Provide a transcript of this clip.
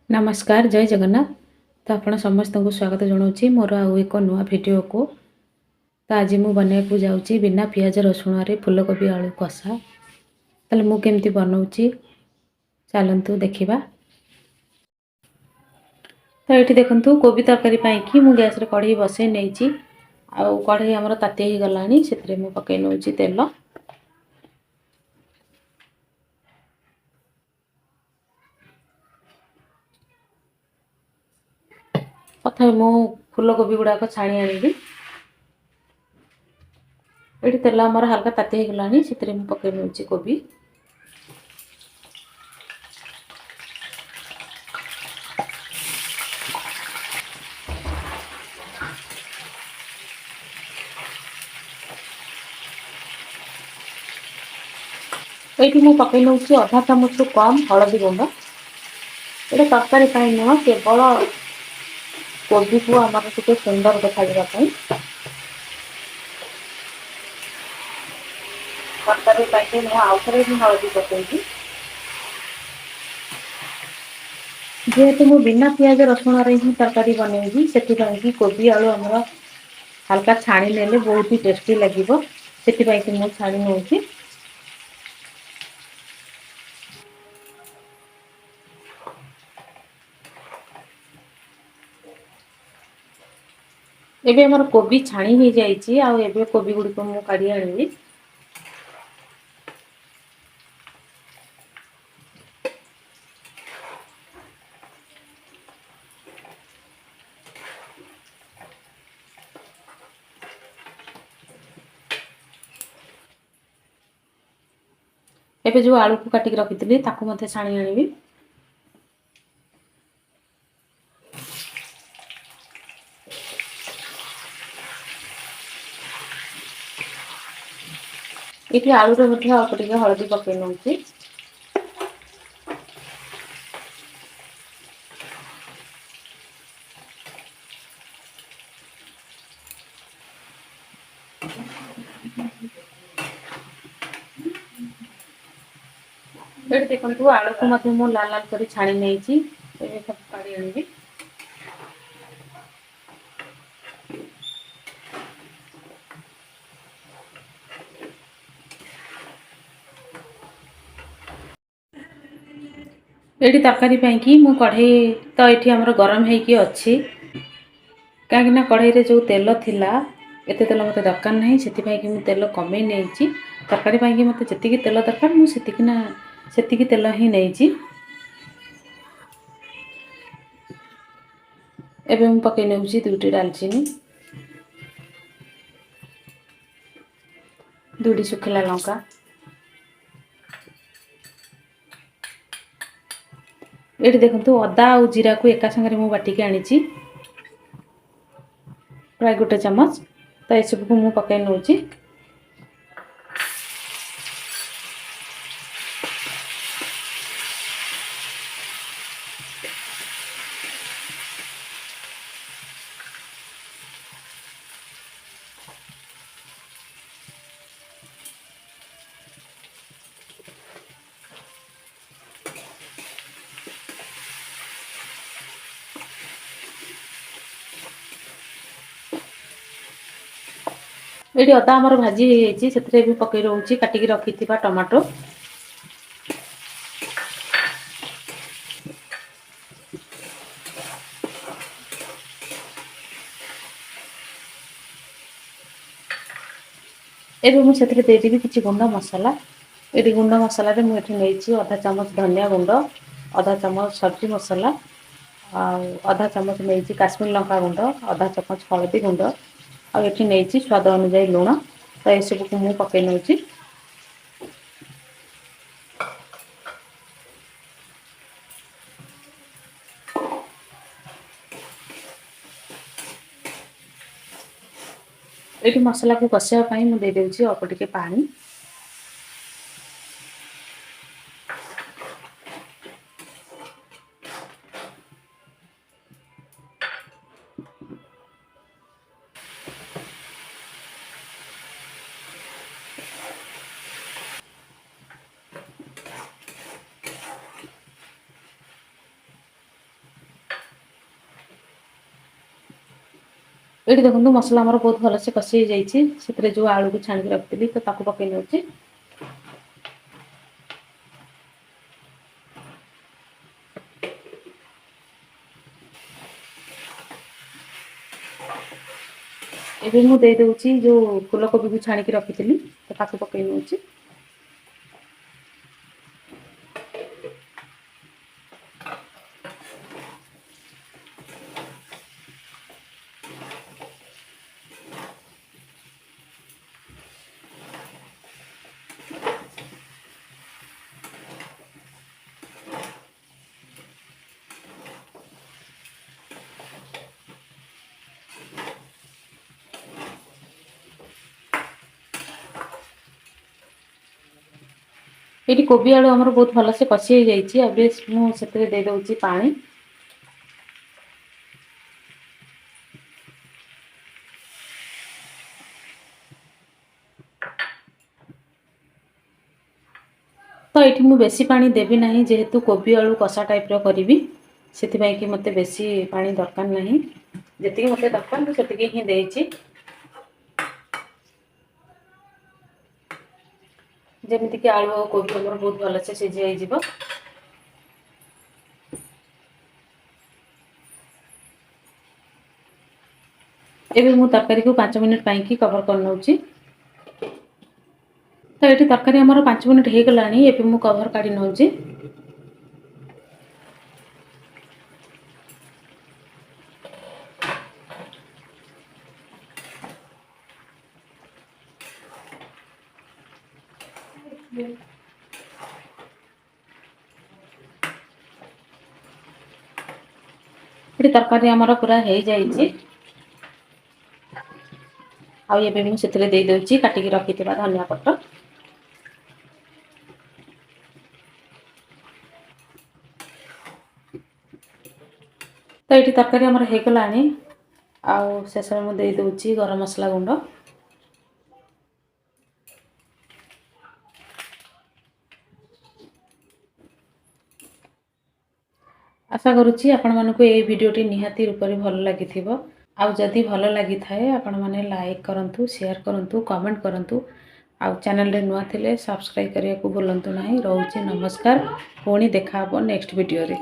नमस्कार जय जगन्नाथ। तो आपण समस्त को स्वागत जनाऊँ मोर आउ एक नुआ भिडियो को। तो आज मु बनवाक जाऊँगी बिना पियाज रसुण रे फूलकोबी आलू कषा। ताले मु केमती बनाऊँगी चलतु देखा। तो ये देखु कोबी तरकारी कि मु गैस रे कढ़ई बसई नहीं आउ कढ़ई आमर ताती हो गलानी से मु पकई नौची तेल। प्रथम मु फूलकोबी गुड़ाक छाणी आनी। ये तेल आमर हल्का ताती हो गलानी से मु पकई नौची कोबी। ये मु पकई नौची आधा चामच कम हलदी गुंड। ये तरकारी नुह केवल कोबी को आम टे सुंदर देखापी तरकारी मुझे आउ थे भी हलदी पकई। जेहेतु मु बिना पियाज रसुण ही तरकारी बनईबी से कोबी आलू आमर हल्का छाणी ने बहुत ही टेस्टी लगे से मु छाणी नौची। एबे हमर कोबी छाणी हो जाइए आउ एबे कोबी गुड़िक मु काढ़ी आनी। एबे जो आलू को काटिक रखी ताकू मते छाणी आनी। ये आलू रे अल्प टे हलदी पकई नौची। ये देखो आलू को मु लाल लाल कर छाणी नहीं सब काढ़ी आनी। ये तरकारी कि मु कढ़ई तो ये आमर गरम होगी अच्छी कहीं कढ़ई रे जो तेल थिला एते तेल मते दरकार नहीं से मु तेल कमे नहीं तरकारी कि मते जति तेल दरकार मुझे तेल ही नहीं। एबे मु पकई नौची दुईटी डालचीनी दुईटी सुखिला लंका ये देखो अदा और जीरा को एका संगे मु बाटिक आनी प्राय गोटे चमच। तो ये सब को मु पकई नौची। ये अदा आमर भाजी से भी पकई रोचे काटिक रखी टमाटो। एबे मुझे देदेवी किसी गुंड मसला। ये गुंड मसला मुझे नहीं आधा चामच धनिया गुंड आधा चामच सब्जी मसला आधा चामच नहीं काश्मीर लंका गुंड आधा चामच हलदी गुंड आठी नहीं स्वाद अनुजाई लुण। तो ये सब को मु पकई नौची। ये मसला को कषापी मुझे देदेवी अल्प टिके पानी। ଏଇଠି ଦେଖନ୍ତୁ ମସଲା ଆମର ବହୁତ ଭଲସେ କଷି ହେଇଯାଇଛି। ସେଥିରେ ଯେଉଁ ଆଳୁକୁ ଛାଣିକି ରଖିଥିଲି ତ ତାକୁ ପକେଇ ନେଉଛି। ଏବେ ମୁଁ ଦେଇ ଦେଉଛି ଯେଉଁ ଫୁଲକୋବିକୁ ଛାଣିକି ରଖିଥିଲି ତ ତାକୁ ପକେଇ ନେଉଛି। ଏଠି କୋବି ଆଳୁ ଆମର ବହୁତ ଭଲସେ କଷି ହେଇଯାଇଛି। ଏବେ ମୁଁ ସେଥିରେ ଦେଇ ଦେଉଛି ପାଣି। ତ ଏଠି ମୁଁ ବେଶୀ ପାଣି ଦେବି ନାହିଁ, ଯେହେତୁ କୋବି ଆଳୁ କଷା ଟାଇପ୍ର କରିବି। ସେଥିପାଇଁ କି ମୋତେ ବେଶୀ ପାଣି ଦରକାର ନାହିଁ। ଯେତିକି ମୋତେ ଦରକାର ମୁଁ ସେତିକି ହିଁ ଦେଇଛି। ଯେମିତିକି ଆଳୁ ଆଉ କୋବି ଆମର ବହୁତ ଭଲସେ ସିଝି ହେଇଯିବ। ଏବେ ମୁଁ ତରକାରୀକୁ 5 ମିନିଟ୍ ପାଇଁକି କଭର୍ କରିନେଉଛି। ତ ଏଠି ତରକାରୀ ଆମର 5 ମିନିଟ୍ ହେଇଗଲାଣି। ଏବେ ମୁଁ କଭର୍ କାଢ଼ି ନେଉଛି। ଏଠି ତରକାରୀ ଆମର ପୁରା ହେଇଯାଇଛି। ଆଉ ଏବେ ମୁଁ ସେଥିରେ ଦେଇ ଦେଉଛି କାଟିକି ରଖିଥିବା ଧନିଆ ପତ୍ର। ତ ଏଠି ତରକାରୀ ଆମର ହେଇଗଲାଣି। ଆଉ ଶେଷରେ ମୁଁ ଦେଇ ଦେଉଛି ଗରମ ମସଲା ଗୁଣ୍ଡ। ଆଶା କରୁଛି ଆପଣମାନଙ୍କୁ ଏହି ଭିଡ଼ିଓଟି ନିହାତି ରୂପରେ ଭଲ ଲାଗିଥିବ। ଆଉ ଯଦି ଭଲ ଲାଗିଥାଏ ଆପଣମାନେ ଲାଇକ୍ କରନ୍ତୁ, ସେୟାର କରନ୍ତୁ, କମେଣ୍ଟ କରନ୍ତୁ। ଆଉ ଚ୍ୟାନେଲରେ ନୂଆ ଥିଲେ ସବସ୍କ୍ରାଇବ୍ କରିବାକୁ ଭୁଲନ୍ତୁ ନାହିଁ। ରହୁଛି ନମସ୍କାର। ପୁଣି ଦେଖା ହେବ ନେକ୍ସଟ ଭିଡ଼ିଓରେ।